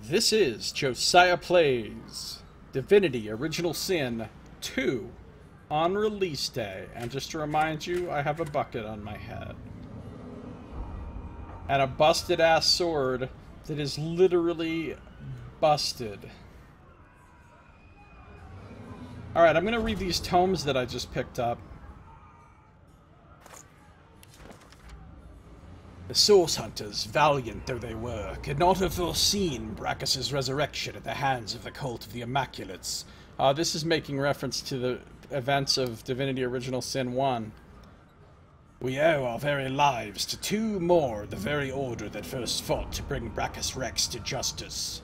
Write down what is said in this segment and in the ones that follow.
This is Josiah Plays Divinity Original Sin 2 on release day. And just to remind you, I have a bucket on my head. And a busted ass sword that is literally busted. Alright, I'm going to read these tomes that I just picked up. The Source Hunters, valiant though they were, could not have foreseen Brachus's resurrection at the hands of the cult of the Immaculates. This is making reference to the events of Divinity Original Sin 1. We owe our very lives to two more of the very order that first fought to bring Brachus Rex to justice.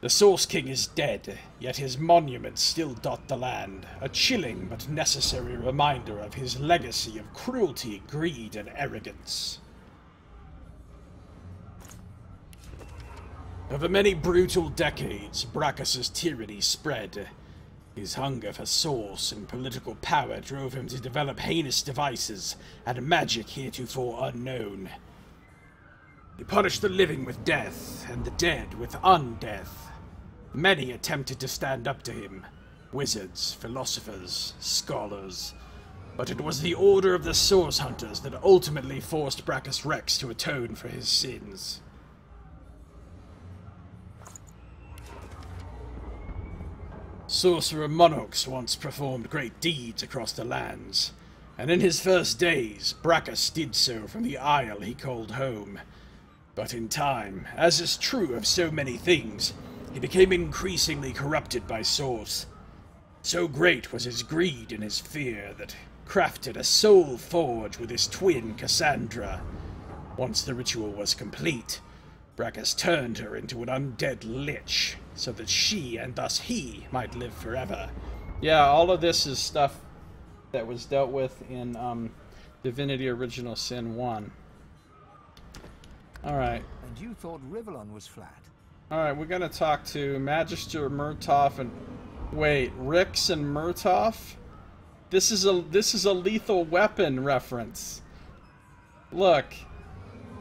The Source King is dead, yet his monuments still dot the land, a chilling but necessary reminder of his legacy of cruelty, greed, and arrogance. Over many brutal decades, Brachus's tyranny spread. His hunger for source and political power drove him to develop heinous devices and magic heretofore unknown. He punished the living with death, and the dead with undeath. Many attempted to stand up to him. Wizards, philosophers, scholars. But it was the order of the Source Hunters that ultimately forced Brachus Rex to atone for his sins. Sorcerer Monarchs once performed great deeds across the lands, and in his first days, Brachus did so from the isle he called home. But in time, as is true of so many things, he became increasingly corrupted by Source. So great was his greed and his fear that crafted a soul forge with his twin Cassandra. Once the ritual was complete, Brachus turned her into an undead lich, so that she, and thus he, might live forever. Yeah, all of this is stuff that was dealt with in Divinity Original Sin 1. Alright. And you thought Rivellon was flat? Alright, we're gonna talk to Magister Murtaugh and... Wait, Rix and Murtaugh? This is a Lethal Weapon reference. Look.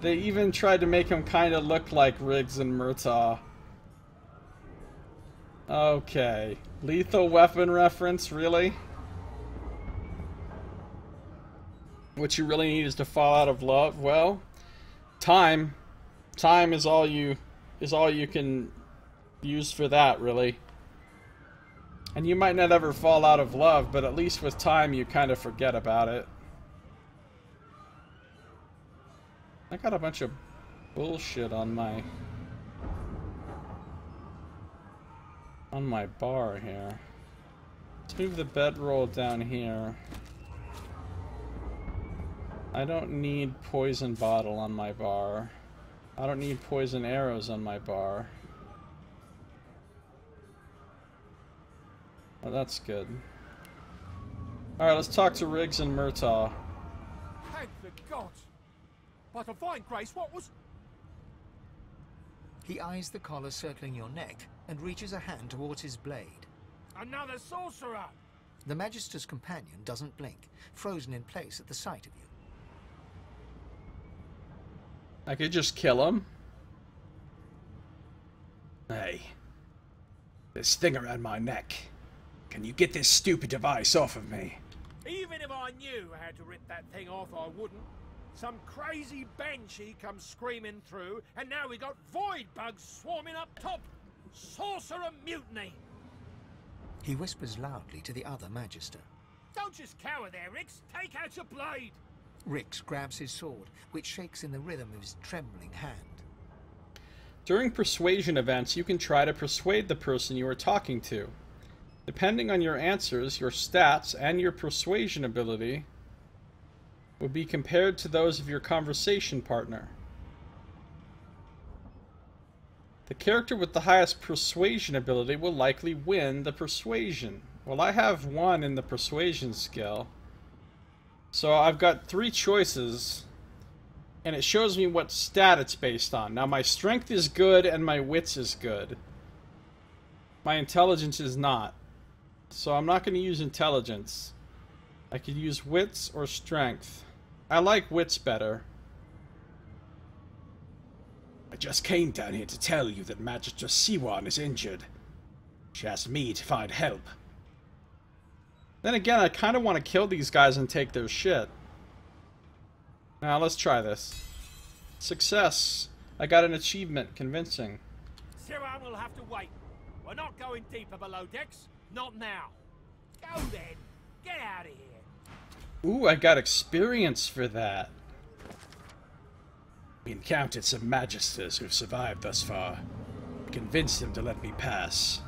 They even tried to make him kind of look like Riggs and Murtaugh. Okay. Lethal Weapon reference, really? What you really need is to fall out of love? Well, time. Time is all you can use for that, really. And you might not ever fall out of love, but at least with time you kind of forget about it. I got a bunch of bullshit on my bar here. Let's move the bedroll down here. I don't need poison bottle on my bar. I don't need poison arrows on my bar. Oh, that's good. Alright, let's talk to Riggs and Murtaugh. Thank the gods! But a fine grace, what was... He eyes the collar circling your neck and reaches a hand towards his blade. Another sorcerer! The Magister's companion doesn't blink, frozen in place at the sight of you. I could just kill him. Hey. This thing around my neck. Can you get this stupid device off of me? Even if I knew how to rip that thing off, I wouldn't. Some crazy banshee comes screaming through, and now we got void bugs swarming up top. Sorcerer mutiny! He whispers loudly to the other Magister. Don't just cower there, Rix. Take out your blade. Rix grabs his sword, which shakes in the rhythm of his trembling hand. During persuasion events, you can try to persuade the person you are talking to. Depending on your answers, your stats, and your persuasion ability will be compared to those of your conversation partner. The character with the highest persuasion ability will likely win the persuasion. Well, I have 1 in the persuasion skill. So I've got 3 choices, and it shows me what stat it's based on. Now my strength is good and my wits is good. My intelligence is not. So I'm not going to use intelligence. I could use wits or strength. I like wits better. I just came down here to tell you that Magister Siwan is injured. She asked me to find help. Then again, I kind of want to kill these guys and take their shit. Now, let's try this. Success. I got an achievement. Convincing. Siwan will have to wait. We're not going deeper below decks. Not now. Go then. Get out of here. Ooh, I got experience for that. We encountered some Magisters who've survived thus far. I convinced them to let me pass.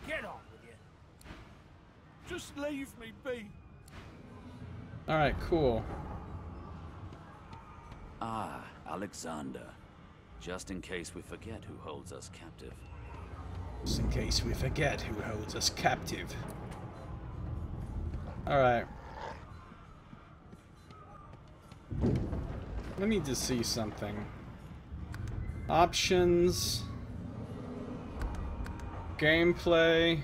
Get on with you. Just leave me be. Alright, cool. Ah, Alexander. Just in case we forget who holds us captive. Just in case we forget who holds us captive. Alright. I need to see something. Options. Gameplay.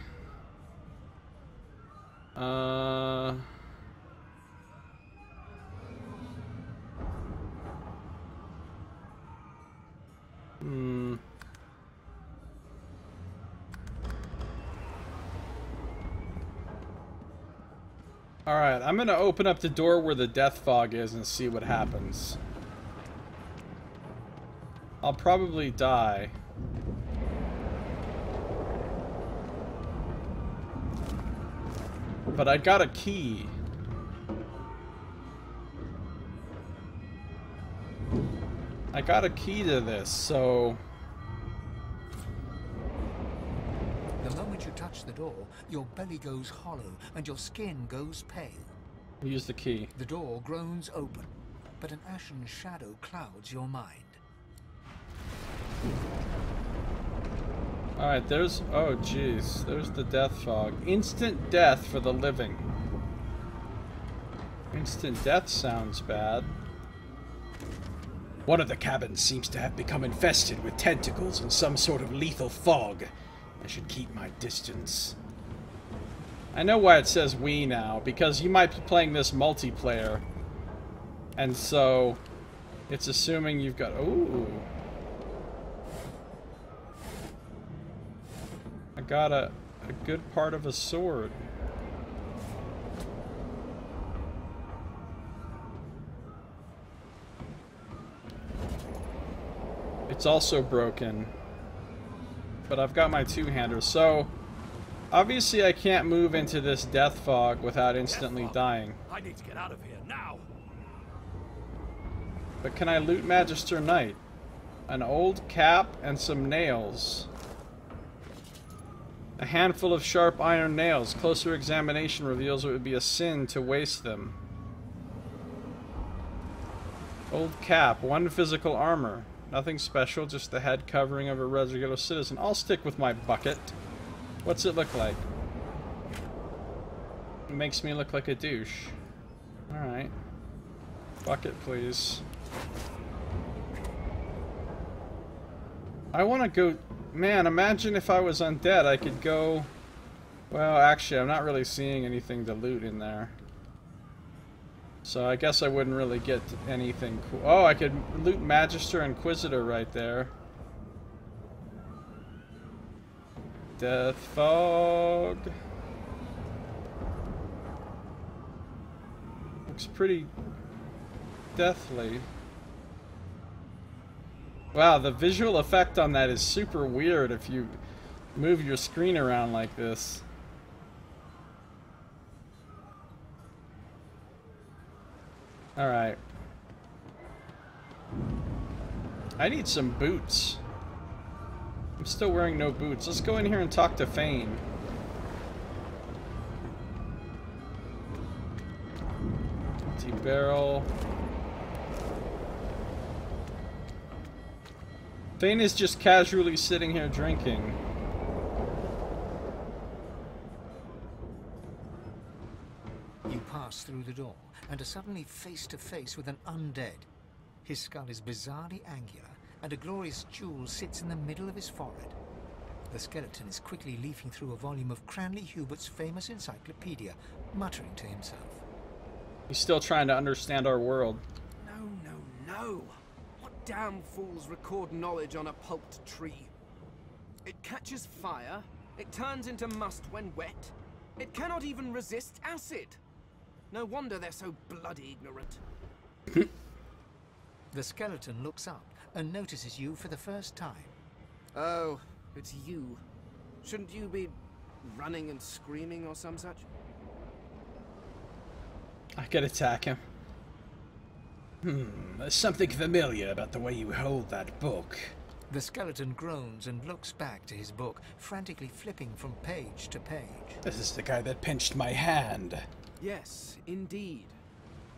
Alright, I'm gonna open up the door where the death fog is and see what happens. I'll probably die. But I got a key. I got a key to this, so... The moment you touch the door, your belly goes hollow and your skin goes pale. Use the key. The door groans open, but an ashen shadow clouds your mind. Alright, there's... oh, jeez. There's the death fog. Instant death for the living. Instant death sounds bad. One of the cabins seems to have become infested with tentacles and some sort of lethal fog. I should keep my distance. I know why it says we now, because you might be playing this multiplayer. And so, it's assuming you've got... ooh. I got a good part of a sword. It's also broken. But I've got my two-hander, so... obviously I can't move into this death fog without instantly dying. I need to get out of here now. But can I loot Magister Knight? An old cap and some nails. A handful of sharp iron nails. Closer examination reveals it would be a sin to waste them. Old cap. One physical armor. Nothing special, just the head covering of a regular citizen. I'll stick with my bucket. What's it look like? It makes me look like a douche. Alright. Bucket, please. I want to go... man, imagine if I was undead, I could go... well, actually, I'm not really seeing anything to loot in there. So I guess I wouldn't really get anything cool. Oh, I could loot Magister Inquisitor right there. Death fog. Looks pretty deathly. Wow, the visual effect on that is super weird if you move your screen around like this. Alright. I need some boots. I'm still wearing no boots. Let's go in here and talk to Fane. Empty barrel. Fane is just casually sitting here drinking. You pass through the door and are suddenly face to face with an undead. His skull is bizarrely angular, and a glorious jewel sits in the middle of his forehead. The skeleton is quickly leafing through a volume of Cranley Hubert's famous encyclopedia, muttering to himself. He's still trying to understand our world. No, no, no. What damn fools record knowledge on a pulped tree? It catches fire, it turns into must when wet, it cannot even resist acid. No wonder they're so bloody ignorant. The skeleton looks up and notices you for the first time. Oh, it's you. Shouldn't you be running and screaming or some such? I could attack him. There's something familiar about the way you hold that book. The skeleton groans and looks back to his book, frantically flipping from page to page. This is the guy that pinched my hand. Yes, indeed.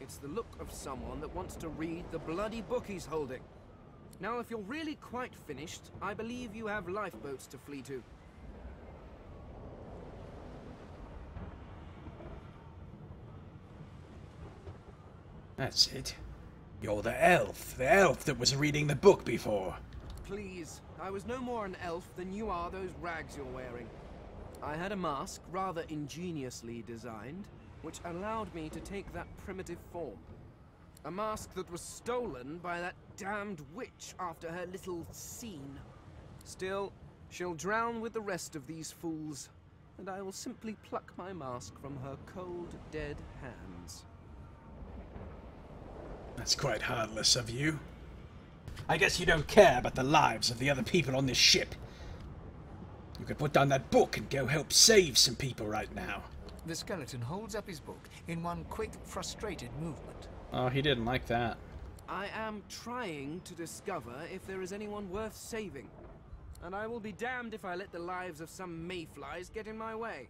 It's the look of someone that wants to read the bloody book he's holding. Now, if you're really quite finished, I believe you have lifeboats to flee to. That's it. You're the elf that was reading the book before. Please, I was no more an elf than you are those rags you're wearing. I had a mask, rather ingeniously designed, which allowed me to take that primitive form. A mask that was stolen by that damned witch after her little scene. Still, she'll drown with the rest of these fools, and I will simply pluck my mask from her cold, dead hands. That's quite heartless of you. I guess you don't care about the lives of the other people on this ship. You could put down that book and go help save some people right now. The skeleton holds up his book in one quick, frustrated movement. Oh, he didn't like that. I am trying to discover if there is anyone worth saving. And I will be damned if I let the lives of some mayflies get in my way.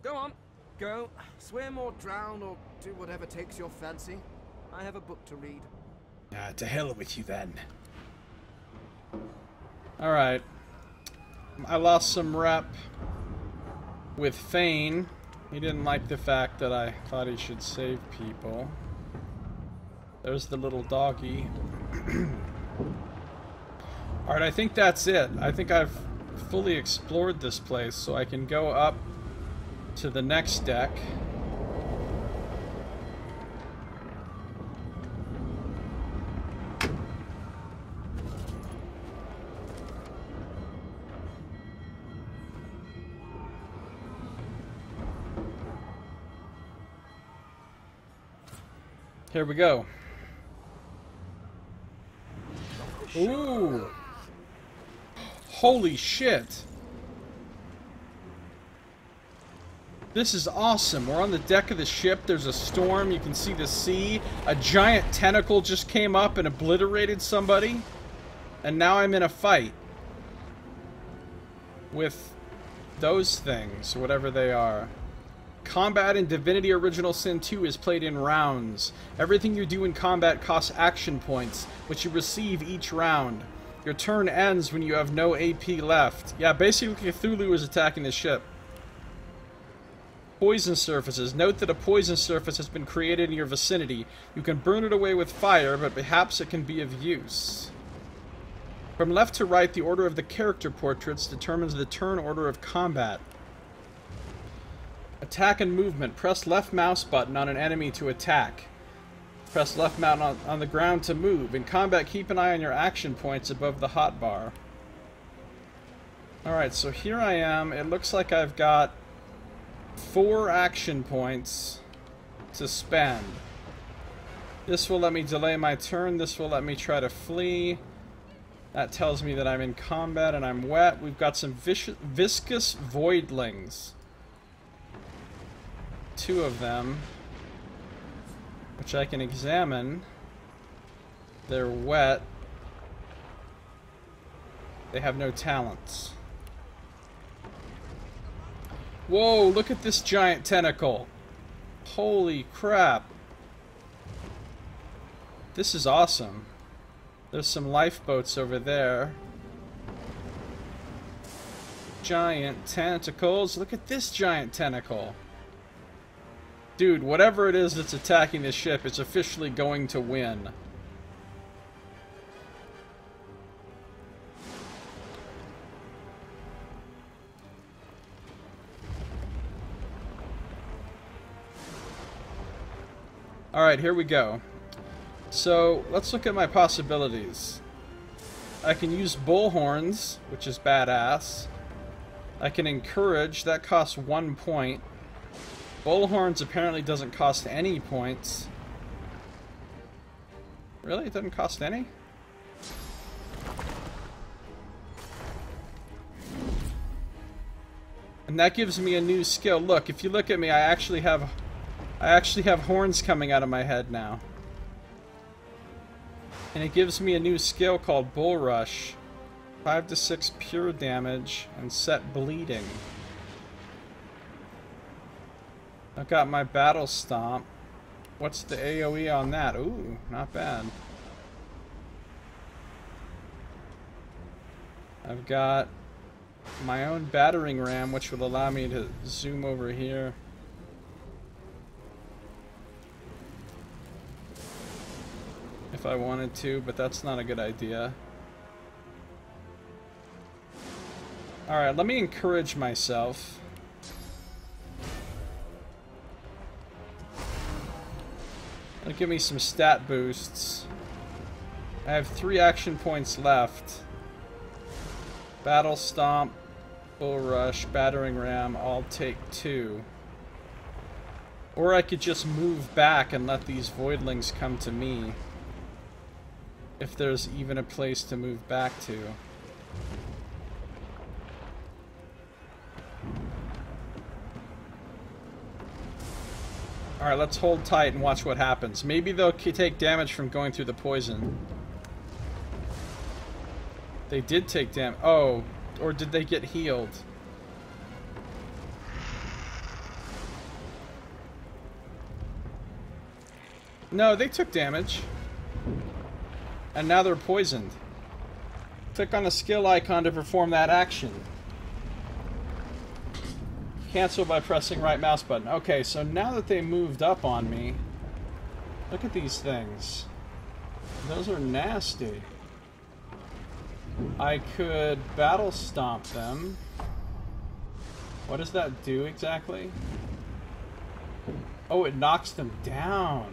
Go on. Go. Swim or drown or do whatever takes your fancy. I have a book to read. To hell with you then. Alright. I lost some rep with Thane. He didn't like the fact that I thought he should save people. There's the little doggy. Alright, I think that's it. I think I've fully explored this place, so I can go up to the next deck. Here we go. Ooh. Holy shit. This is awesome. We're on the deck of the ship. There's a storm. You can see the sea. A giant tentacle just came up and obliterated somebody. And now I'm in a fight with those things, whatever they are. Combat in Divinity Original Sin 2 is played in rounds. Everything you do in combat costs action points, which you receive each round. Your turn ends when you have no AP left. Yeah, basically Cthulhu is attacking the ship. Poison surfaces. Note that a poison surface has been created in your vicinity. You can burn it away with fire, but perhaps it can be of use. From left to right, the order of the character portraits determines the turn order of combat. Attack and movement. Press left mouse button on an enemy to attack. Press left mouse on the ground to move. In combat, keep an eye on your action points above the hotbar. Alright, so here I am. It looks like I've got 4 action points to spend. This will let me delay my turn. This will let me try to flee. That tells me that I'm in combat and I'm wet. We've got some viscous voidlings. 2 of them, which I can examine. They're wet. They have no talents. Whoa, look at this giant tentacle. Holy crap. This is awesome. There's some lifeboats over there. Giant tentacles. Look at this giant tentacle. Dude, whatever it is that's attacking this ship is officially going to win. Alright, here we go. So, let's look at my possibilities. I can use bullhorns, which is badass. I can encourage, that costs 1 point. Bullhorns apparently doesn't cost any points. Really? It doesn't cost any? And that gives me a new skill. Look, if you look at me, I actually have horns coming out of my head now. And it gives me a new skill called Bull Rush. 5 to 6 pure damage and set bleeding. I've got my Battle Stomp. What's the AoE on that? Ooh, not bad. I've got my own battering ram, which will allow me to zoom over here. If I wanted to, but that's not a good idea. Alright, let me encourage myself. It'll give me some stat boosts. I have 3 action points left. Battle Stomp, Bull Rush, Battering Ram, I'll take 2. Or I could just move back and let these voidlings come to me. If there's even a place to move back to. Alright, let's hold tight and watch what happens. Maybe they'll take damage from going through the poison. They did take damage. Oh, or did they get healed? No, they took damage. And now they're poisoned. Click on the skill icon to perform that action. Cancel by pressing right mouse button. Okay, so now that they moved up on me, look at these things. Those are nasty. I could Battle Stomp them. What does that do exactly? Oh, it knocks them down.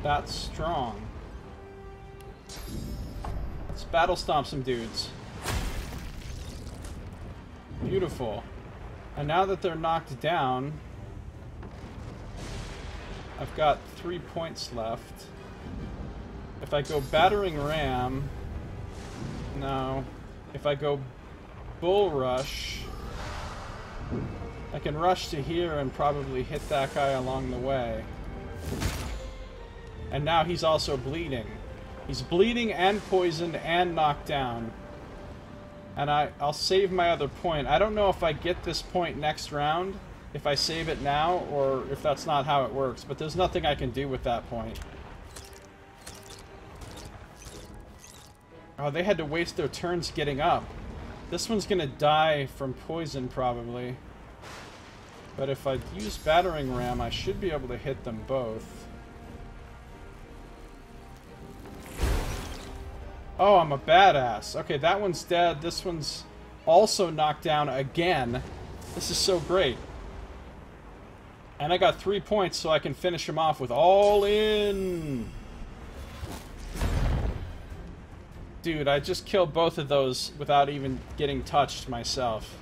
That's strong. Let's Battle Stomp some dudes. Beautiful. And now that they're knocked down, I've got 3 points left. If I go Battering Ram, no. If I go Bull Rush, I can rush to here and probably hit that guy along the way. And now he's also bleeding. He's bleeding and poisoned and knocked down. And I'll save my other point. I don't know if I get this point next round, if I save it now, or if that's not how it works. But there's nothing I can do with that point. Oh, they had to waste their turns getting up. This one's gonna die from poison, probably. But if I use Battering Ram, I should be able to hit them both. Oh, I'm a badass. Okay, that one's dead. This one's also knocked down again. This is so great. And I got 3 points so I can finish him off with all in. Dude, I just killed both of those without even getting touched myself.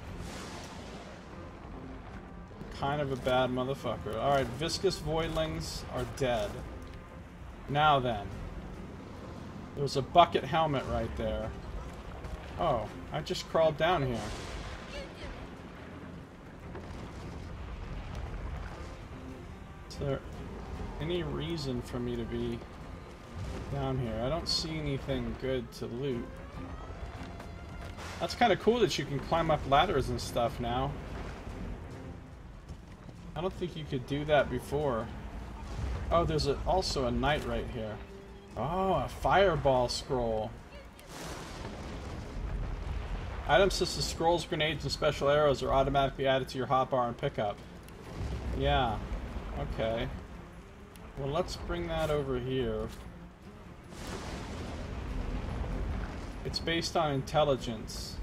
Kind of a bad motherfucker. Alright, Viscous Voidlings are dead. Now then. There's a bucket helmet right there. Oh, I just crawled down here. Is there any reason for me to be down here? I don't see anything good to loot. That's kind of cool that you can climb up ladders and stuff now. I don't think you could do that before. Oh, there's also a knight right here. Oh, a fireball scroll. Items such as scrolls, grenades, and special arrows are automatically added to your hotbar and pickup. Yeah. Okay. Well, let's bring that over here. It's based on intelligence.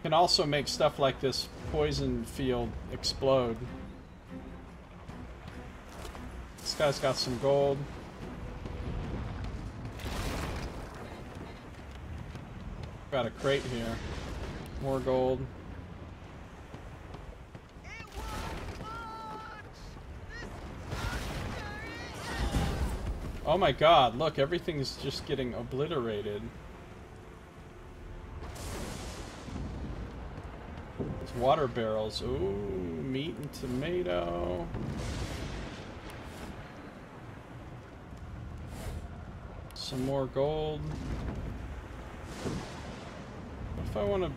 Can also make stuff like this poison field explode. This guy's got some gold. Got a crate here. More gold. Oh my god, look, everything's just getting obliterated. It's water barrels. Ooh, meat and tomato. Some more gold. What if I want to...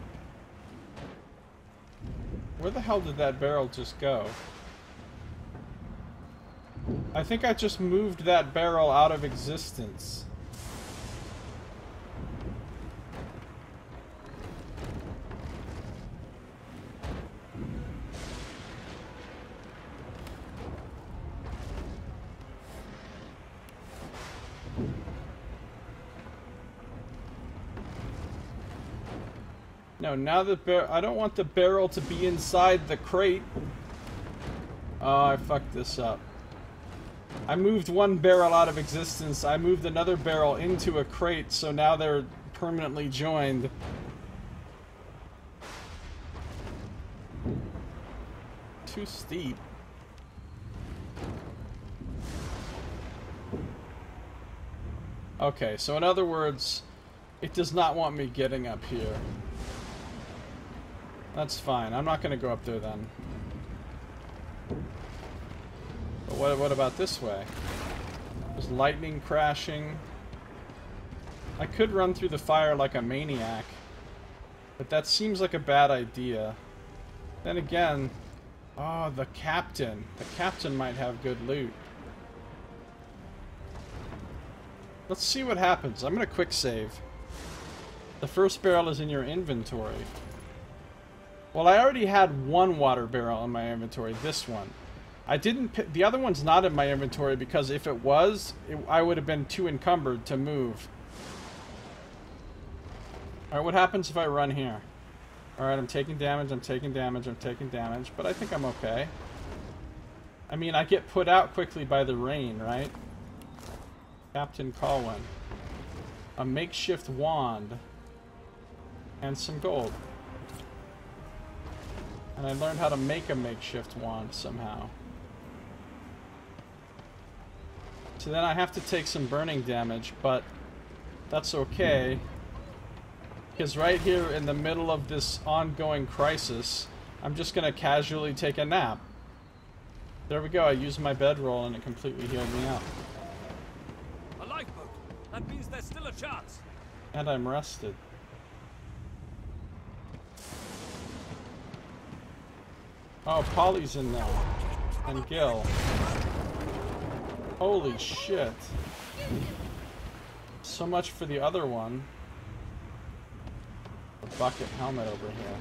Where the hell did that barrel just go? I think I just moved that barrel out of existence. No, now the I don't want the barrel to be inside the crate. Oh, I fucked this up. I moved one barrel out of existence. I moved another barrel into a crate, so now they're permanently joined. Too steep. Okay, so in other words, it does not want me getting up here. That's fine. I'm not going to go up there then. But what about this way? There's lightning crashing. I could run through the fire like a maniac, but that seems like a bad idea. Then again, oh, the captain. The captain might have good loot. Let's see what happens. I'm going to quick save. The first barrel is in your inventory. Well, I already had one water barrel in my inventory, this one. I didn't pick, the other one's not in my inventory because if it was, I would have been too encumbered to move. Alright, what happens if I run here? Alright, I'm taking damage, I'm taking damage, I'm taking damage, but I think I'm okay. I mean, I get put out quickly by the rain, right? Captain Colwyn. A makeshift wand. And some gold. And I learned how to make a makeshift wand somehow. So then I have to take some burning damage, but that's okay. Because right here in the middle of this ongoing crisis, I'm just going to casually take a nap. There we go, I used my bedroll and it completely healed me up. A lifeboat! That means there's still a chance! And I'm rested. Oh, Polly's in there. And Gil. Holy shit. So much for the other one. A bucket helmet over here.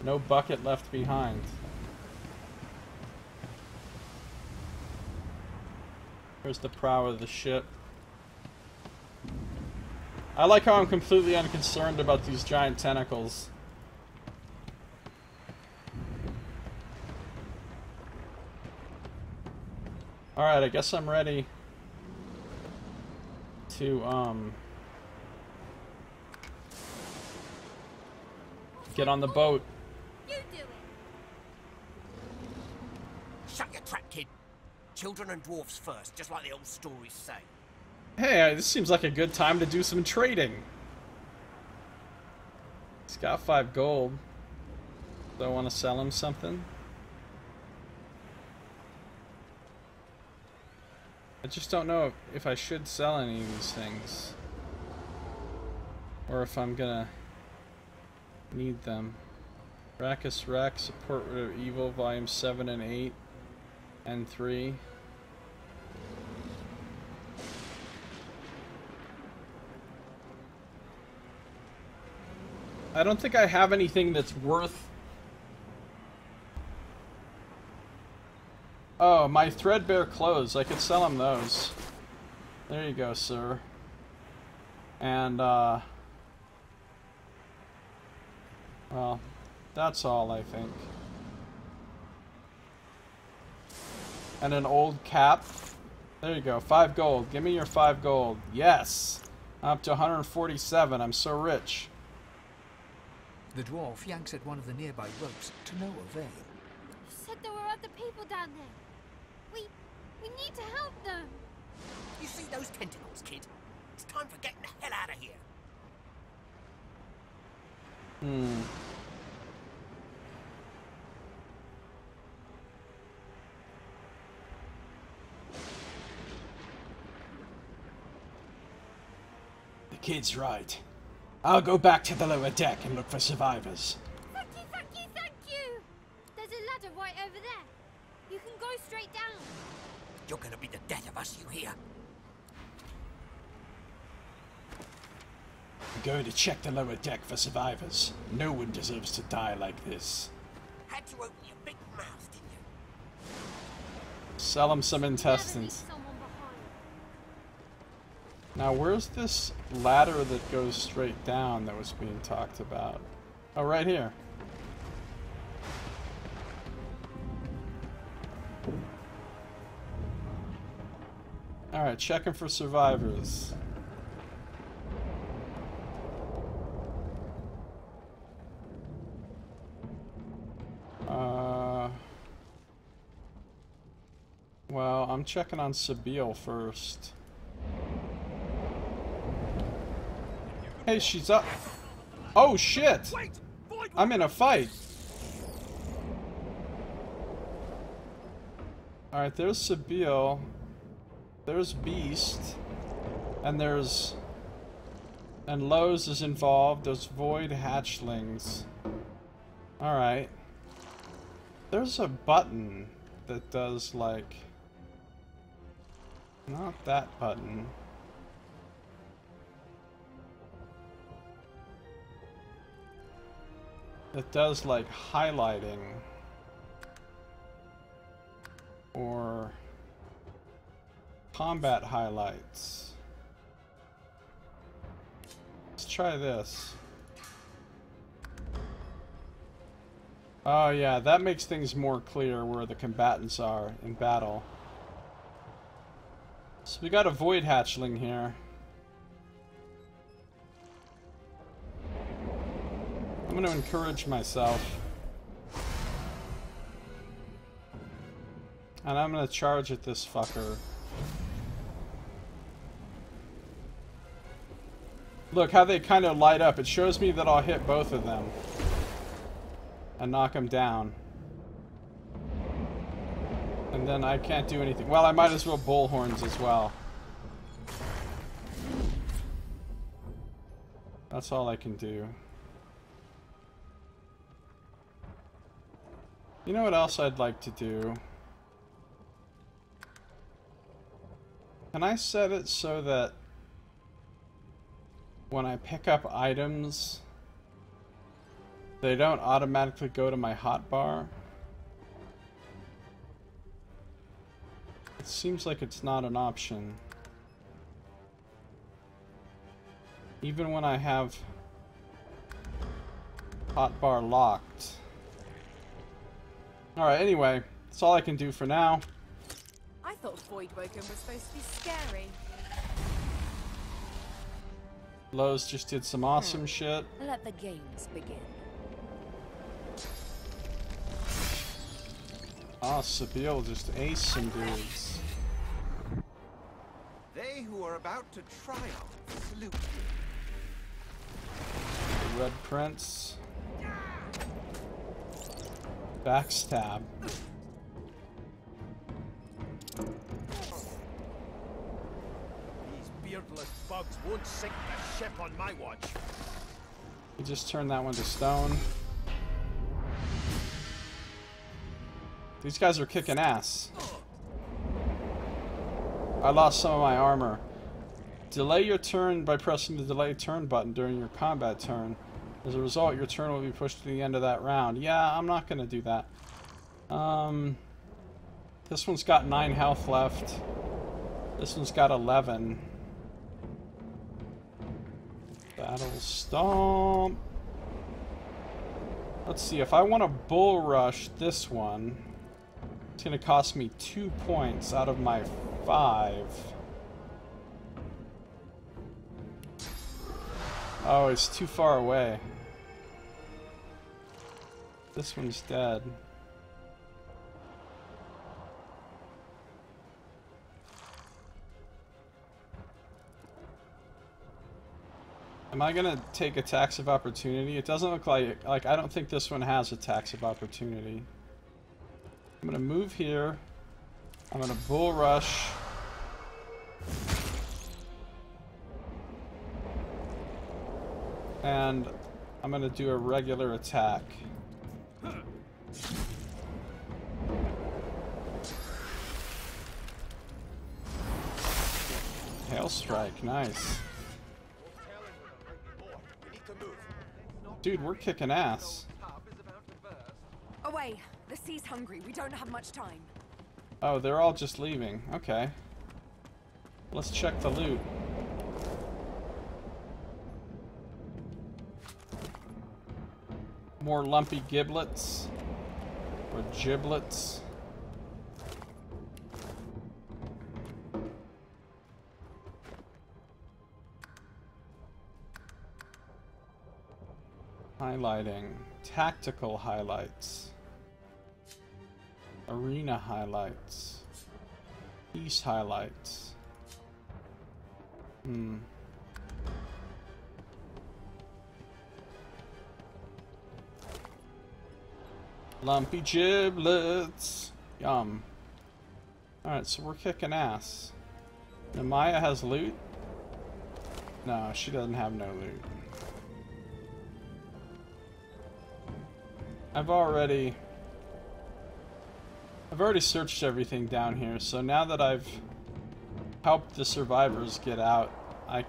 No bucket left behind. Here's the prow of the ship. I like how I'm completely unconcerned about these giant tentacles. Alright, I guess I'm ready to, get on the boat. You do it. Shut your trap, kid. Children and dwarfs first, just like the old stories say. Hey, this seems like a good time to do some trading. He's got 5 gold. Do I want to sell him something? I just don't know if I should sell any of these things. Or if I'm gonna need them. Rackus Rack, Support Rid of Evil, Volume 7 and 8, and 3. I don't think I have anything that's worth... Oh, my threadbare clothes. I could sell him those. There you go, sir. And, well, that's all, I think. And an old cap. There you go. 5 gold. Give me your 5 gold. Yes! I'm up to 147. I'm so rich. The dwarf yanks at one of the nearby ropes to no avail. You said there were other people down there. We need to help them. You see those tentacles, kid? It's time for getting the hell out of here. The kid's right. I'll go back to the lower deck and look for survivors. Thank you, thank you, thank you! There's a ladder right over there. You can go straight down. You're gonna be the death of us, you hear? I'm going to check the lower deck for survivors. No one deserves to die like this. Had to open your big mouth, didn't you? Sell him some Never intestines. leave someone behind. Now, where's this ladder that goes straight down that was being talked about? Oh, right here. Alright, checking for survivors. Well, I'm checking on Sabine first. Hey, she's up. Oh, shit! I'm in a fight. Alright, there's Sabine. There's Beast. And there's... And Lowe's is involved. There's Void Hatchlings. Alright. There's a button that does, like... Not that button. It does, like, highlighting. Or... combat highlights. Let's try this. Oh yeah, that makes things more clear where the combatants are in battle. So we got a Void Hatchling here. I'm going to encourage myself. And I'm going to charge at this fucker. Look how they kind of light up. It shows me that I'll hit both of them. And knock them down. And then I can't do anything. Well, I might as well bullhorns as well. That's all I can do. You know what else I'd like to do? Can I set it so that when I pick up items, they don't automatically go to my hotbar? It seems like it's not an option. Even when I have hotbar locked. Alright, anyway, that's all I can do for now. I thought Voidwoken was supposed to be scary. Lowe's just did some awesome shit. Let the games begin. Ah, Sabine just aced some dudes. They who are about to triumph salute The Red Prince. Backstab. These beardless bugs won't sink the ship on my watch. He just turned that one to stone. These guys are kicking ass. I lost some of my armor. Delay your turn by pressing the delay turn button during your combat turn. As a result, your turn will be pushed to the end of that round. Yeah, I'm not gonna do that. This one's got 9 health left. This one's got 11. Battle Stomp. Let's see, if I want to bull rush this one, It's gonna cost me 2 points out of my 5. Oh, it's too far away. This one's dead. Am I gonna take attacks of opportunity? It doesn't look like I don't think this one has attacks of opportunity. I'm gonna move here. I'm gonna bull rush. And I'm gonna do a regular attack. Hail strike, nice. Dude, we're kicking ass. Away! The sea's hungry. We don't have much time. Oh, they're all just leaving. Okay. Let's check the loot. More lumpy giblets. Or giblets. Highlighting. Tactical highlights. Arena highlights. Peace highlights. Lumpy giblets. Yum. Alright, so we're kicking ass. Now Maya has loot? No, she doesn't have no loot. I've already searched everything down here, so now that I've helped the survivors get out, I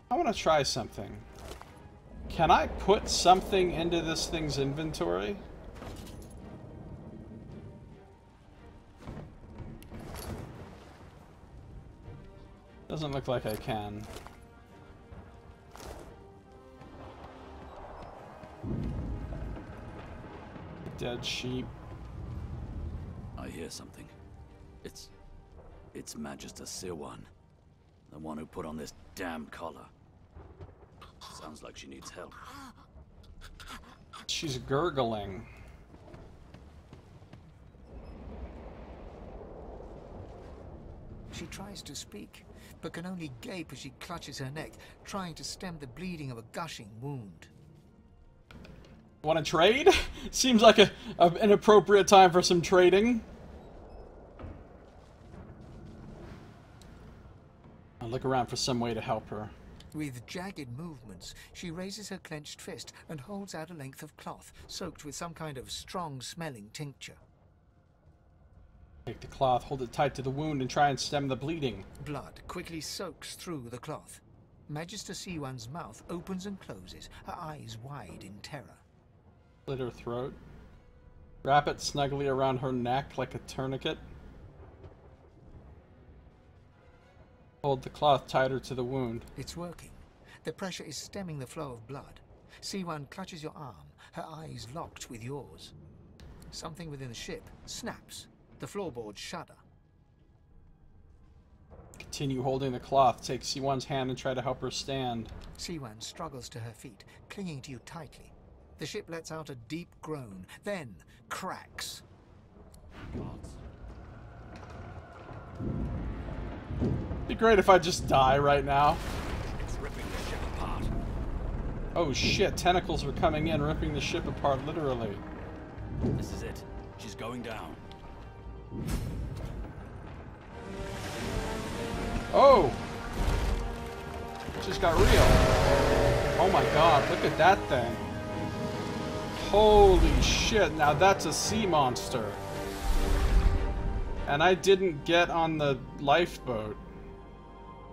want to try something. Can I put something into this thing's inventory? Doesn't look like I can. Dead sheep. I hear something. It's Magister Sirwan, the one who put on this damn collar. Sounds like she needs help. She's gurgling. She tries to speak, but can only gape as she clutches her neck, trying to stem the bleeding of a gushing wound. Want to trade? Seems like an appropriate time for some trading. I'll look around for some way to help her. With jagged movements, she raises her clenched fist and holds out a length of cloth, soaked with some kind of strong-smelling tincture. Take the cloth, hold it tight to the wound, and try and stem the bleeding. Blood quickly soaks through the cloth. Magister Siwan's mouth opens and closes, her eyes wide in terror. Slit her throat. Wrap it snugly around her neck like a tourniquet. Hold the cloth tighter to the wound. It's working. The pressure is stemming the flow of blood. Siwan clutches your arm, her eyes locked with yours. Something within the ship snaps. The floorboards shudder. Continue holding the cloth. Take Siwan's hand and try to help her stand. Siwan struggles to her feet, clinging to you tightly. The ship lets out a deep groan, then cracks. It'd be great if I just die right now. It's ripping the ship apart. Oh shit, tentacles are coming in, ripping the ship apart literally. This is it. She's going down. Oh! It just got real. Oh my god, look at that thing. Holy shit, now that's a sea monster. And I didn't get on the lifeboat.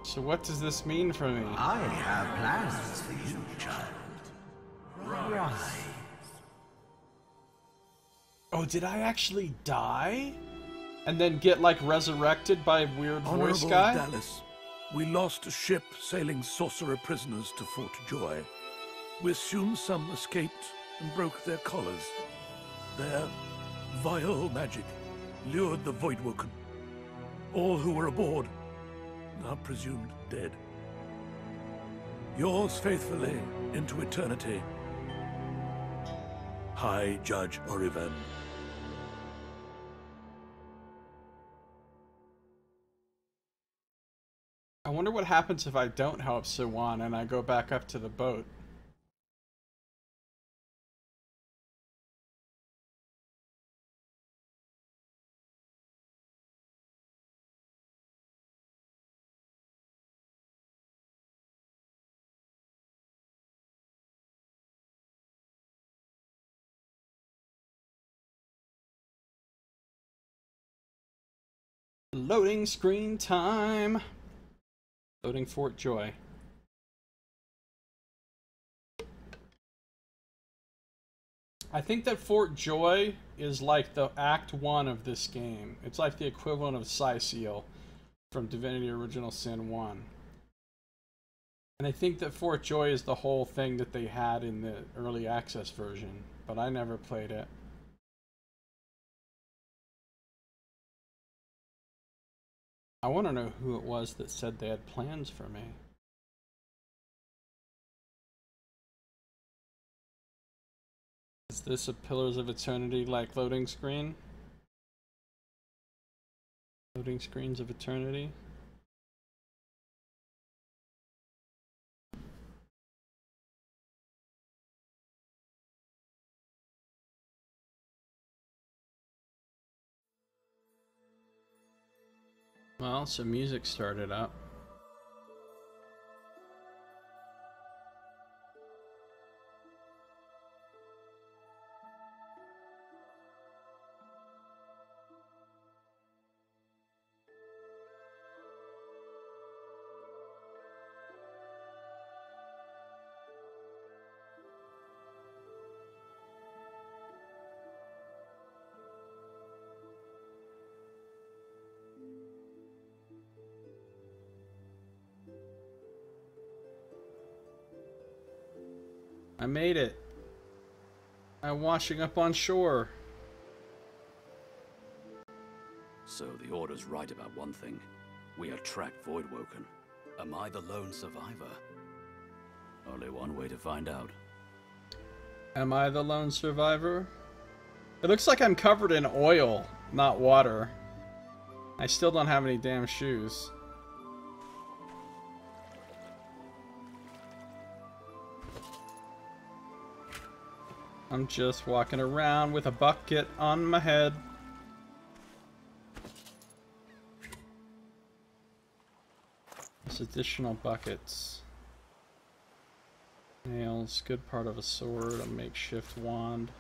So what does this mean for me? I have plans for you, child. Rise. Oh, did I actually die? And then get, like, resurrected by a weird voice guy? Dallas, we lost a ship sailing sorcerer prisoners to Fort Joy. We assumed some escaped and broke their collars. Their vile magic lured the Voidwoken. All who were aboard are presumed dead. Yours faithfully into eternity, High Judge Rivellon. I wonder what happens if I don't help Siwan and I go back up to the boat. Loading screen time. Loading Fort Joy. I think that Fort Joy is like the Act 1 of this game. It's like the equivalent of Seal from Divinity Original Sin 1. And I think that Fort Joy is the whole thing that they had in the early access version, but I never played it. I want to know who it was that said they had plans for me. Is this a Pillars of Eternity like loading screen? Loading screens of eternity? Well, some music started up. I made it. I'm washing up on shore. So the Order's right about one thing. We attract Voidwoken. Am I the lone survivor? Only one way to find out. Am I the lone survivor? It looks like I'm covered in oil, not water. I still don't have any damn shoes. I'm just walking around with a bucket on my head. There's additional buckets. Nails, good part of a sword, a makeshift wand.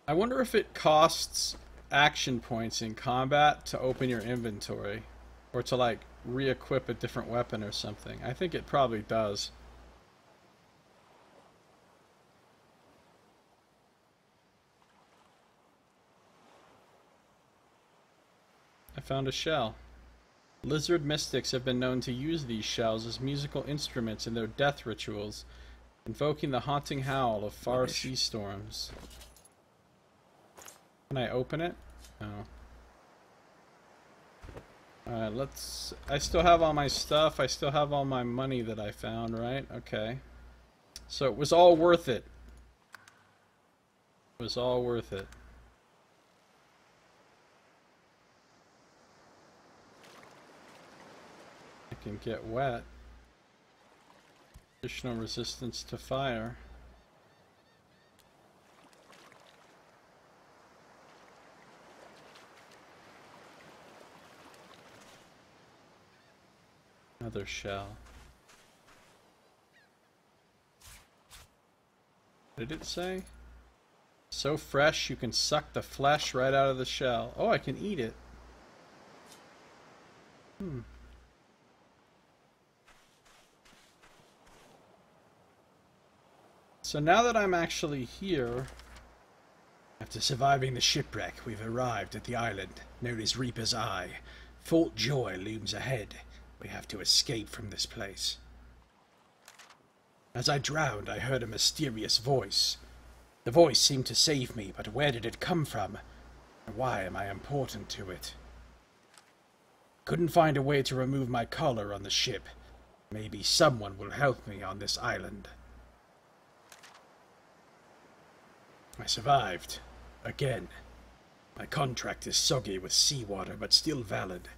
I wonder if it costs action points in combat to open your inventory, or to like re-equip a different weapon or something. I think it probably does. I found a shell. Lizard mystics have been known to use these shells as musical instruments in their death rituals, invoking the haunting howl of far sea storms. Can I open it? No. Alright, let's... I still have all my stuff. I still have all my money that I found, right? Okay. So it was all worth it. It was all worth it. I can get wet. Additional resistance to fire. Another shell. What did it say? So fresh you can suck the flesh right out of the shell. Oh, I can eat it. So now that I'm actually here, after surviving the shipwreck, we've arrived at the island known as Reaper's Eye. Fort Joy looms ahead. We have to escape from this place. As I drowned, I heard a mysterious voice. The voice seemed to save me, but where did it come from? And why am I important to it? Couldn't find a way to remove my collar on the ship. Maybe someone will help me on this island. I survived. Again. My contract is soggy with seawater, but still valid.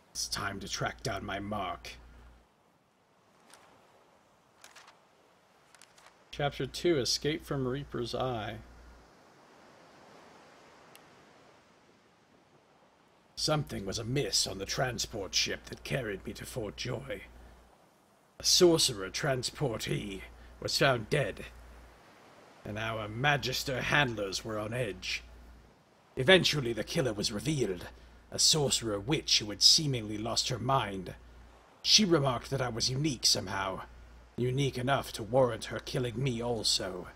It's time to track down my mark. Chapter 2, Escape from Reaper's Eye. Something was amiss on the transport ship that carried me to Fort Joy. A sorcerer transportee was found dead, and our Magister handlers were on edge. Eventually the killer was revealed, a sorcerer witch who had seemingly lost her mind. She remarked that I was unique somehow, unique enough to warrant her killing me also.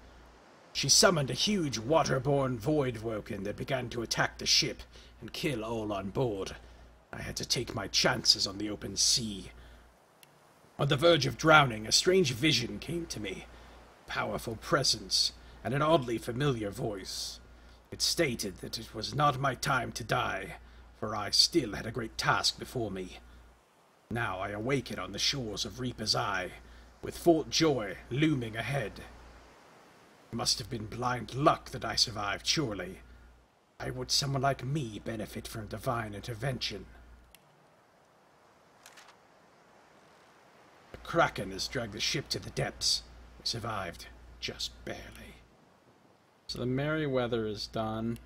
She summoned a huge waterborne voidwoken that began to attack the ship and kill all on board. I had to take my chances on the open sea. On the verge of drowning, a strange vision came to me, a powerful presence, and an oddly familiar voice. It stated that it was not my time to die, for I still had a great task before me. Now I awaken on the shores of Reaper's Eye, with Fort Joy looming ahead. It must have been blind luck that I survived, surely. Why would someone like me benefit from divine intervention? The Kraken has dragged the ship to the depths. We survived, just barely. So the Merryweather is done.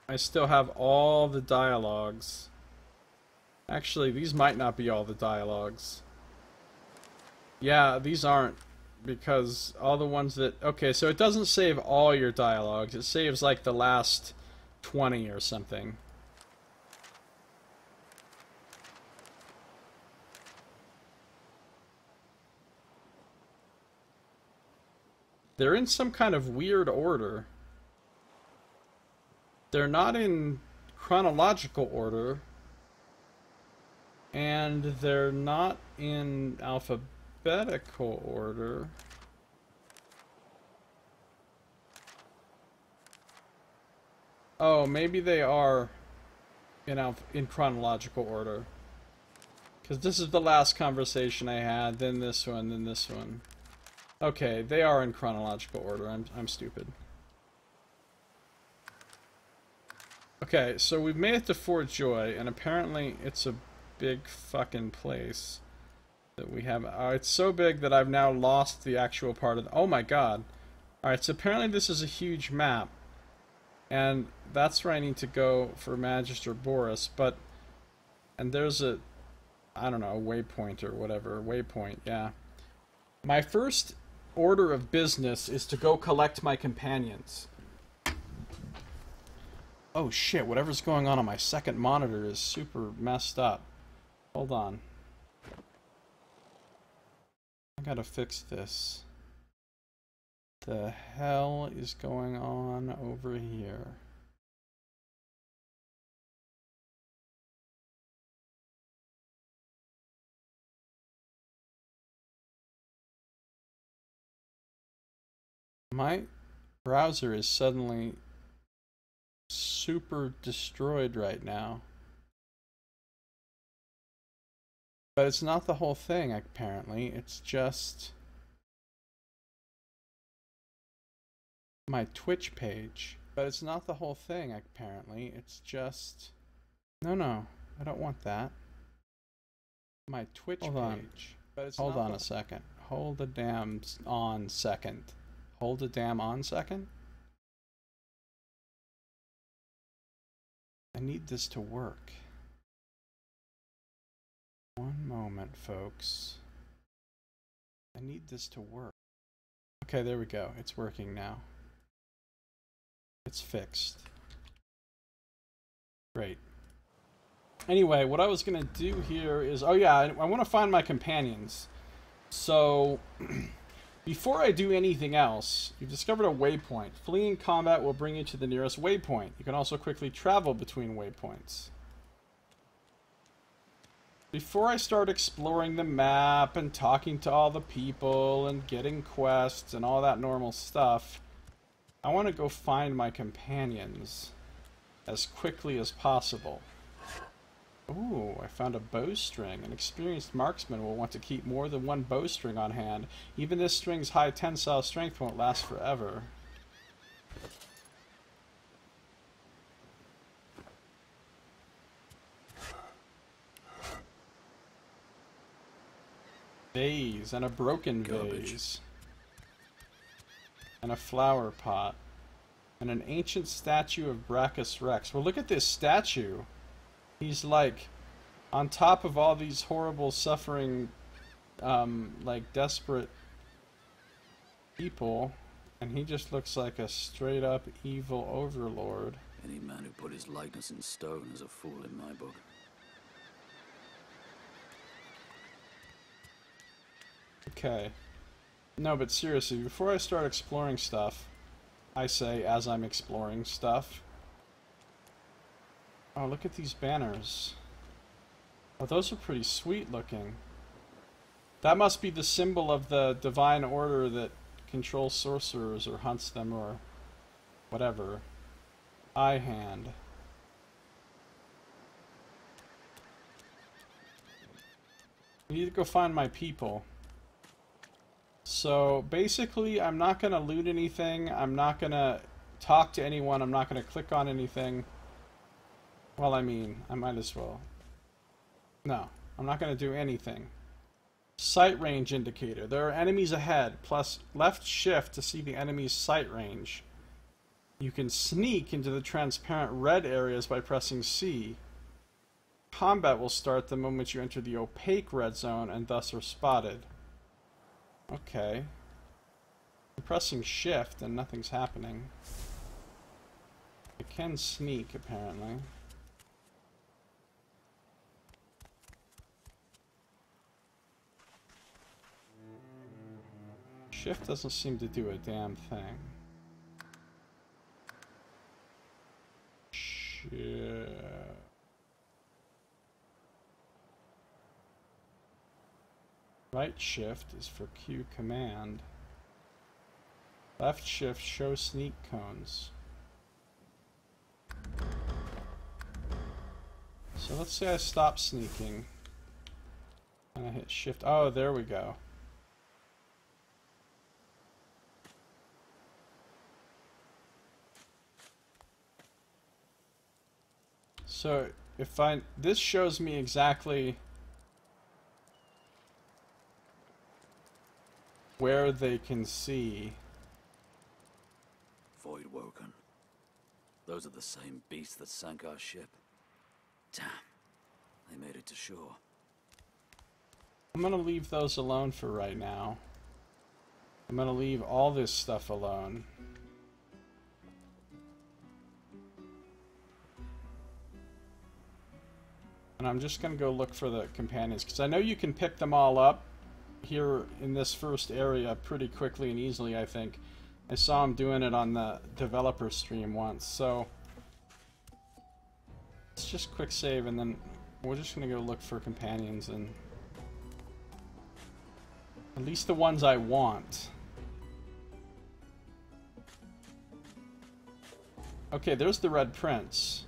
I still have all the dialogues. Actually, these might not be all the dialogues. Yeah, these aren't, because all the ones that... Okay, so it doesn't save all your dialogues. It saves like the last 20 or something. They're in some kind of weird order. They're not in chronological order. And they're not in alphabetical order. Oh, maybe they are in chronological order. Because this is the last conversation I had, then this one, then this one. Okay, they are in chronological order. I'm stupid. Okay, so we've made it to Fort Joy, and apparently it's a big fucking place that we have. It's so big that I've now lost the actual part of the... Oh my god. Alright, so apparently this is a huge map. And that's where I need to go for Magister Boris, but... And there's a... I don't know, a waypoint or whatever. Waypoint, yeah. My first order of business is to go collect my companions. Oh shit, whatever's going on my second monitor is super messed up. Hold on. I gotta fix this. The hell is going on over here? My browser is suddenly super destroyed right now. But it's not the whole thing, apparently. It's just my Twitch page. But it's not the whole thing, apparently. It's just... No, I don't want that. My Twitch page. But it's Hold on a second. Hold the damn on second. Hold the damn on second? I need this to work. One moment, folks. I need this to work. Okay, there we go. It's working now. It's fixed. Great. Anyway, what I was going to do here is... Oh yeah, I want to find my companions. So... Before I do anything else, you've discovered a waypoint. Fleeing combat will bring you to the nearest waypoint. You can also quickly travel between waypoints. before I start exploring the map and talking to all the people and getting quests and all that normal stuff, I want to go find my companions as quickly as possible. Ooh, I found a bowstring. An experienced marksman will want to keep more than one bowstring on hand. Even this string's high tensile strength won't last forever. Vase, and a broken vase. And a flower pot. And an ancient statue of Brachus Rex. Well, look at this statue. He's like on top of all these horrible suffering, like desperate people, and he just looks like a straight up evil overlord. Any man who put his likeness in stone is a fool in my book. Okay. No, but seriously, before I start exploring stuff, I say as I'm exploring stuff. Oh, look at these banners. Oh, those are pretty sweet looking. That must be the symbol of the divine order that controls sorcerers or hunts them or whatever. Eye hand. I need to go find my people. So basically, I'm not going to loot anything. I'm not going to talk to anyone. I'm not going to click on anything. Well, I mean, I might as well. No, I'm not going to do anything. Sight range indicator. There are enemies ahead. Plus left shift to see the enemy's sight range. You can sneak into the transparent red areas by pressing C. Combat will start the moment you enter the opaque red zone and thus are spotted. Okay. I'm pressing shift and nothing's happening. I can sneak, apparently. Shift doesn't seem to do a damn thing. Shift. Right shift is for Q command. Left shift show sneak cones. So let's say I stop sneaking. And I hit shift. Oh, there we go. So if this shows me exactly where they can see. Void Woken. Those are the same beasts that sank our ship. Damn. They made it to shore. I'm gonna leave those alone for right now. I'm gonna leave all this stuff alone. And I'm just gonna go look for the companions, because I know you can pick them all up here in this first area pretty quickly and easily, I think. I saw him doing it on the developer stream once, so let's just quick save and then we're just gonna go look for companions, and at least the ones I want. Okay, there's the Red Prince,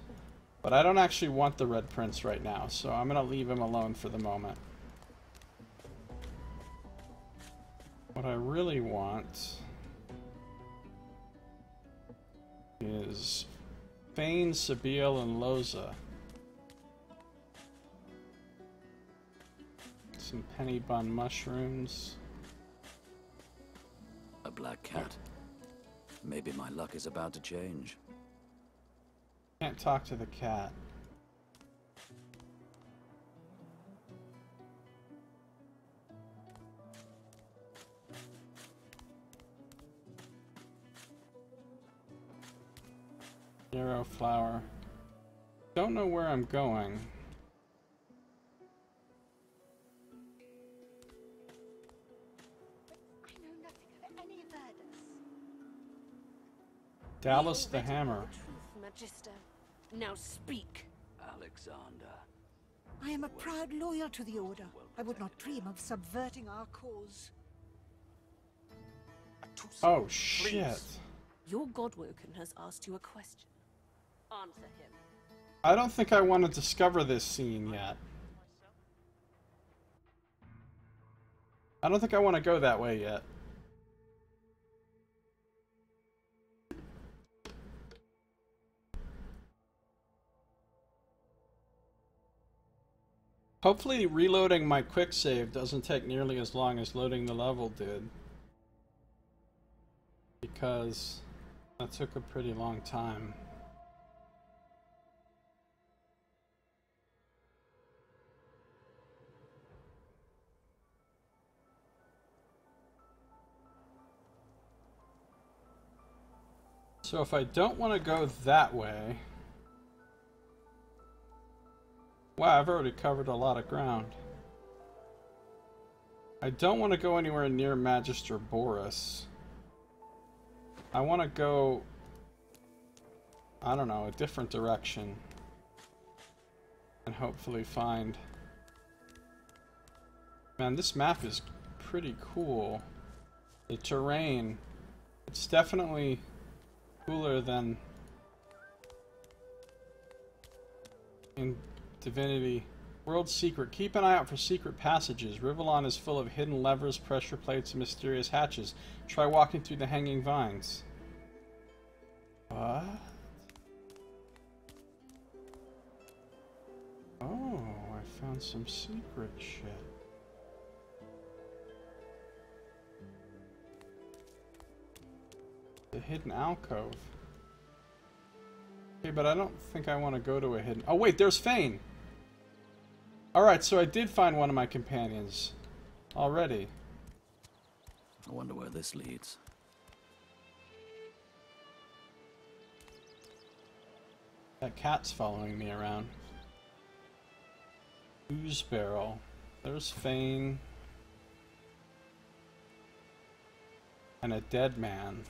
but I don't actually want the Red Prince right now, so I'm gonna leave him alone for the moment. What I really want is Fane, Sabiel, and Loza. Some penny bun mushrooms. A black cat. Maybe my luck is about to change. Can't talk to the cat. Yarrow flower. Don't know where I'm going. I know nothing of any of that. Dallas the Hammer. Magister. Now speak. Alexander. I am a proud loyal to the Order. I would not dream of subverting our cause. Oh, shit. Your Godwoken has asked you a question. Answer him. I don't think I want to discover this scene yet. I don't think I want to go that way yet. Hopefully reloading my quick save doesn't take nearly as long as loading the level did. Because that took a pretty long time. So if I don't want to go that way... Wow, I've already covered a lot of ground. I don't want to go anywhere near Magister Boris. I want to go... I don't know, a different direction. And hopefully find... Man, this map is pretty cool. The terrain. It's definitely cooler than in Divinity. World secret. Keep an eye out for secret passages. Rivellon is full of hidden levers, pressure plates, and mysterious hatches. Try walking through the hanging vines. What? Oh, I found some secret shit. The hidden alcove. Okay, but I don't think I want to go to a hidden... Oh wait, there's Fane! Alright, so I did find one of my companions. Already. I wonder where this leads. That cat's following me around. Ooze barrel. There's Fane. And a dead man.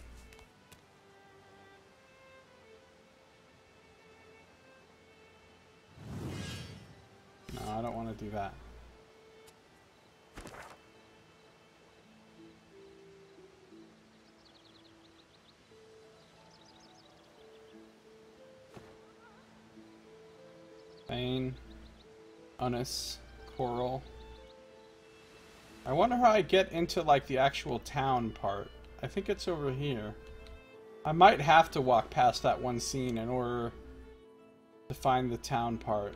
No, I don't want to do that. Fane, Unis, Coral. I wonder how I get into like the actual town part. I think it's over here. I might have to walk past that one scene in order to find the town part.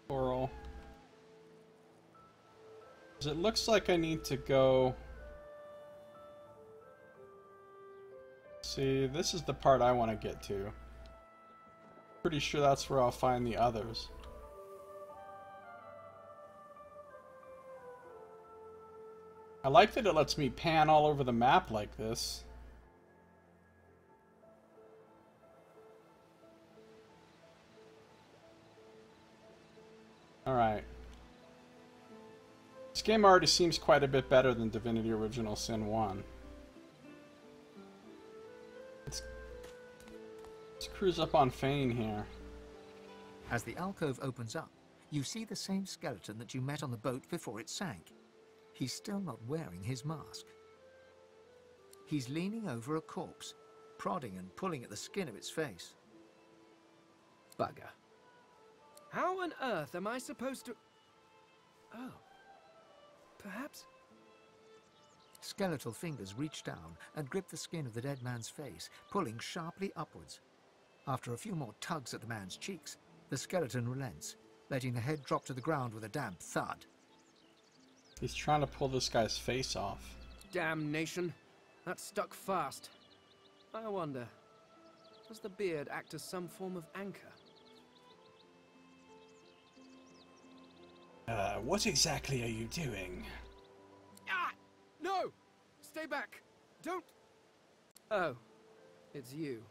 Coral. Because it looks like I need to go... See, this is the part I want to get to. Pretty sure that's where I'll find the others. I like that it lets me pan all over the map like this. Alright. This game already seems quite a bit better than Divinity Original Sin 1. Let's cruise up on Fane here. As the alcove opens up, you see the same skeleton that you met on the boat before it sank. He's still not wearing his mask. He's leaning over a corpse, prodding and pulling at the skin of its face. Bugger. How on earth am I supposed to... Oh. Perhaps... Skeletal fingers reach down and grip the skin of the dead man's face, pulling sharply upwards. After a few more tugs at the man's cheeks, the skeleton relents, letting the head drop to the ground with a damp thud. He's trying to pull this guy's face off. Damnation. That stuck fast. I wonder, does the beard act as some form of anchor? What exactly are you doing? Ah! No! Stay back! Don't... Oh. It's you.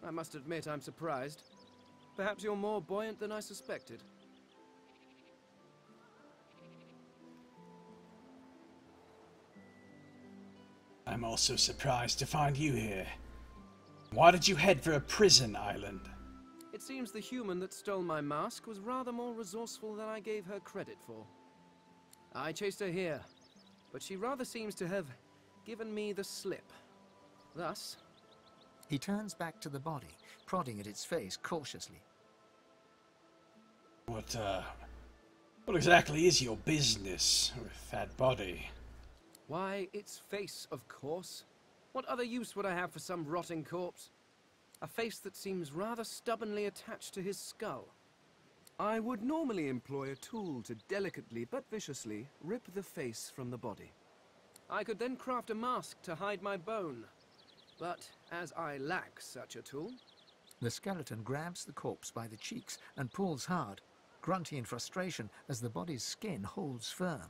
I must admit I'm surprised. Perhaps you're more buoyant than I suspected. I'm also surprised to find you here. Why did you head for a prison island? It seems the human that stole my mask was rather more resourceful than I gave her credit for. I chased her here, but she rather seems to have given me the slip. Thus... He turns back to the body, prodding at its face cautiously. What exactly is your business with that body? Why, its face, of course. What other use would I have for some rotting corpse? A face that seems rather stubbornly attached to his skull. I would normally employ a tool to delicately but viciously rip the face from the body. I could then craft a mask to hide my bone. But as I lack such a tool... The skeleton grabs the corpse by the cheeks and pulls hard, grunting in frustration as the body's skin holds firm.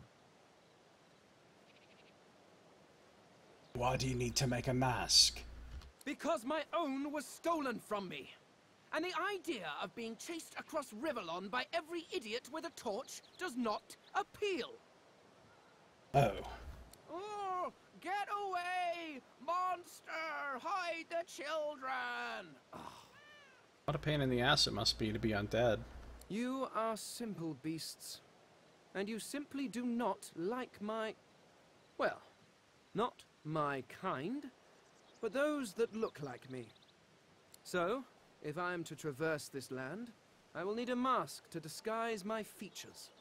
Why do you need to make a mask? Because my own was stolen from me. And the idea of being chased across Rivellon by every idiot with a torch does not appeal. Oh. Oh, get away! Monster! Hide the children! Oh. What a pain in the ass it must be to be undead. You are simple beasts. And you simply do not like my... well, not my kind, but those that look like me. So, if I am to traverse this land, I will need a mask to disguise my features.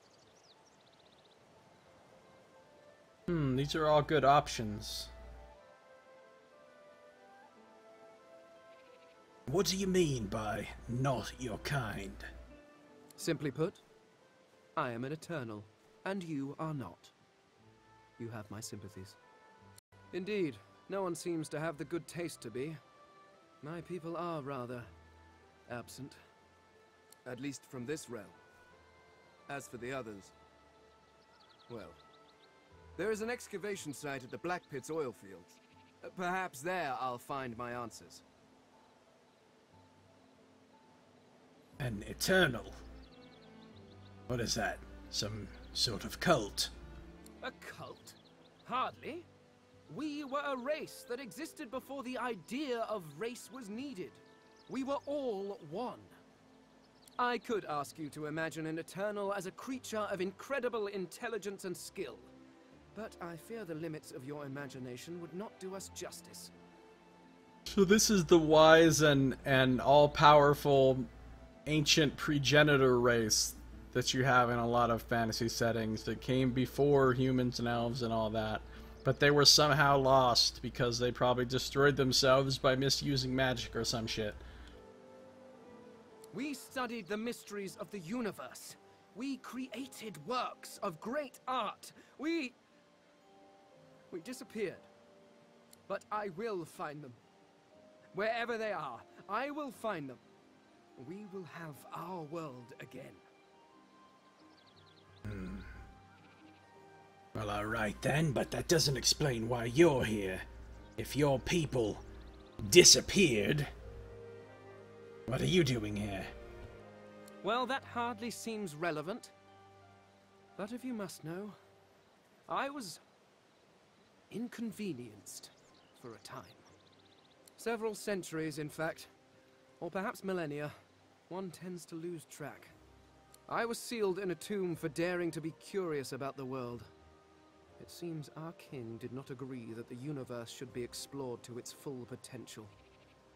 These are all good options. What do you mean by not your kind? Simply put, I am an Eternal, and you are not. You have my sympathies. Indeed, no one seems to have the good taste to be. My people are rather absent. At least from this realm. As for the others, well, there is an excavation site at the Black Pit's oil fields. Perhaps there I'll find my answers. An Eternal? What is that? Some sort of cult? A cult? Hardly. We were a race that existed before the idea of race was needed. We were all one. I could ask you to imagine an Eternal as a creature of incredible intelligence and skill. But I fear the limits of your imagination would not do us justice. So this is the wise and all-powerful ancient progenitor race that you have in a lot of fantasy settings that came before humans and elves and all that. But they were somehow lost because they probably destroyed themselves by misusing magic or some shit. We studied the mysteries of the universe. We created works of great art. We disappeared. But I will find them. Wherever they are, I will find them. We will have our world again. Well, alright then, but that doesn't explain why you're here. If your people disappeared, what are you doing here? Well, that hardly seems relevant. But if you must know, I was inconvenienced for a time. Several centuries, in fact. Or perhaps millennia. One tends to lose track. I was sealed in a tomb for daring to be curious about the world. It seems our king did not agree that the universe should be explored to its full potential.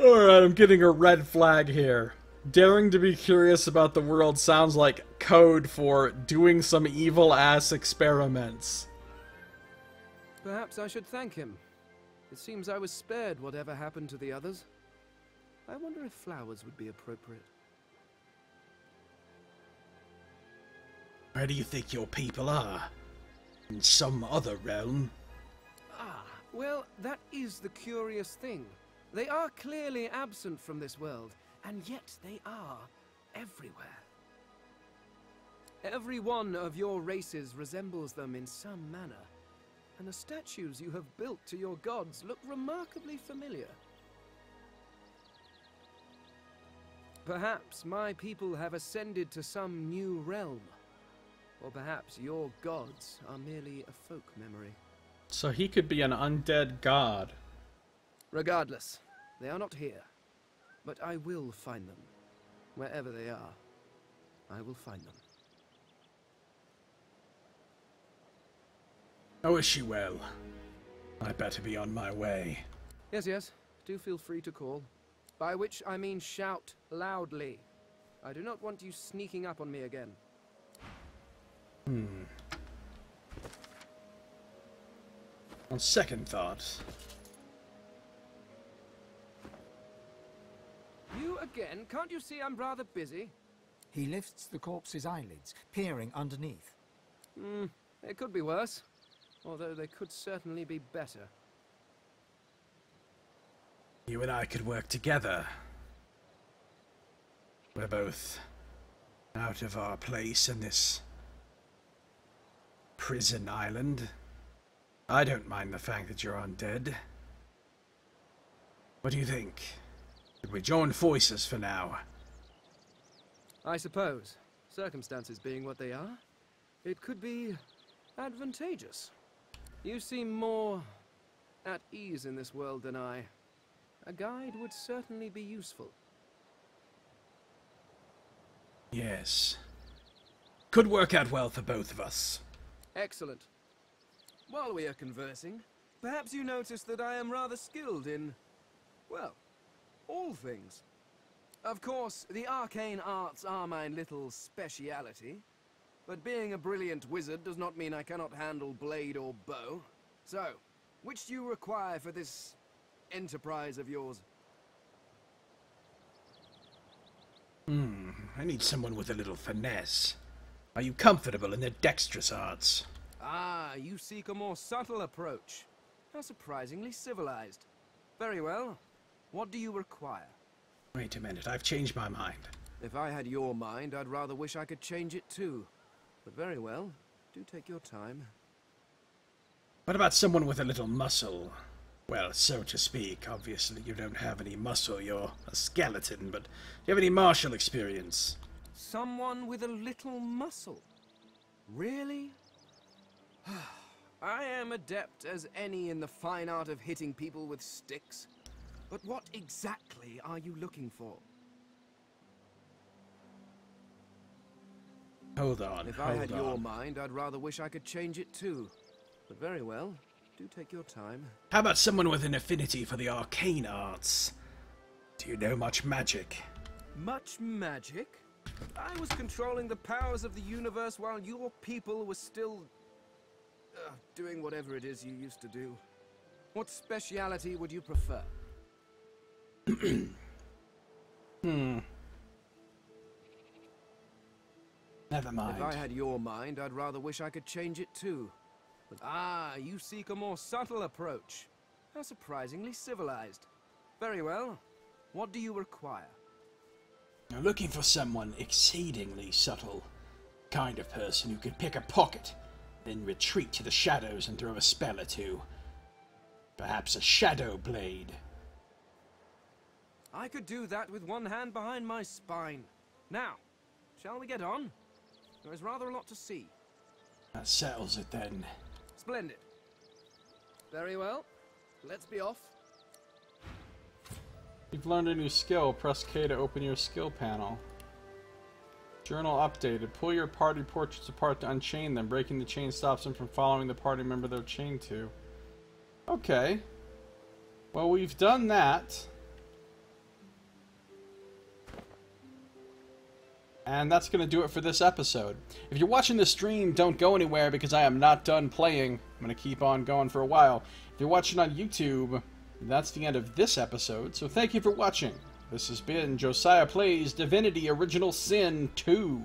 Alright, I'm getting a red flag here. Daring to be curious about the world sounds like code for doing some evil-ass experiments. Perhaps I should thank him. It seems I was spared whatever happened to the others. I wonder if flowers would be appropriate. Where do you think your people are? In some other realm? Ah, well, that is the curious thing. They are clearly absent from this world, and yet they are everywhere. Every one of your races resembles them in some manner, and the statues you have built to your gods look remarkably familiar. Perhaps my people have ascended to some new realm. Or perhaps your gods are merely a folk memory. So he could be an undead god. Regardless, they are not here. But I will find them. Wherever they are, I will find them. I wish you well. I better be on my way. Yes, yes. Do feel free to call. By which I mean shout loudly. I do not want you sneaking up on me again. On second thought... You again? Can't you see I'm rather busy? He lifts the corpse's eyelids, peering underneath. It could be worse. Although they could certainly be better. You and I could work together. We're both out of our place in this prison island. I don't mind the fact that you're undead. What do you think? Should we join forces for now? I suppose, circumstances being what they are, it could be advantageous. You seem more at ease in this world than I. A guide would certainly be useful. Yes. Could work out well for both of us. Excellent. While we are conversing, perhaps you notice that I am rather skilled in, well, all things. Of course, the arcane arts are my little speciality, but being a brilliant wizard does not mean I cannot handle blade or bow. So, which do you require for this enterprise of yours? I need someone with a little finesse. Are you comfortable in the dexterous arts? Ah, you seek a more subtle approach. How surprisingly civilized. Very well. What do you require? Wait a minute, I've changed my mind. If I had your mind, I'd rather wish I could change it too. But very well. Do take your time. What about someone with a little muscle? Well, so to speak. Obviously, you don't have any muscle. You're a skeleton, but do you have any martial experience? Someone with a little muscle? Really? I am adept as any in the fine art of hitting people with sticks. But what exactly are you looking for? Hold on, If I had your mind, I'd rather wish I could change it too. But very well. Do take your time. How about someone with an affinity for the arcane arts? Do you know much magic? Much magic? I was controlling the powers of the universe while your people were still... doing whatever it is you used to do. What speciality would you prefer? Never mind. If I had your mind, I'd rather wish I could change it too. But you seek a more subtle approach. How surprisingly civilized. Very well. What do you require? I'm looking for someone exceedingly subtle. Kind of person who could pick a pocket, then retreat to the shadows and throw a spell or two. Perhaps a shadow blade. I could do that with one hand behind my spine. Now, shall we get on? There is rather a lot to see. That settles it then. Splendid. Very well. Let's be off. You've learned a new skill. Press K to open your skill panel. Journal updated. Pull your party portraits apart to unchain them. Breaking the chain stops them from following the party member they're chained to. Okay. Well, we've done that. And that's going to do it for this episode. If you're watching the stream, don't go anywhere because I am not done playing. I'm going to keep on going for a while. If you're watching on YouTube, that's the end of this episode. So thank you for watching. This has been Josiah Plays Divinity Original Sin 2.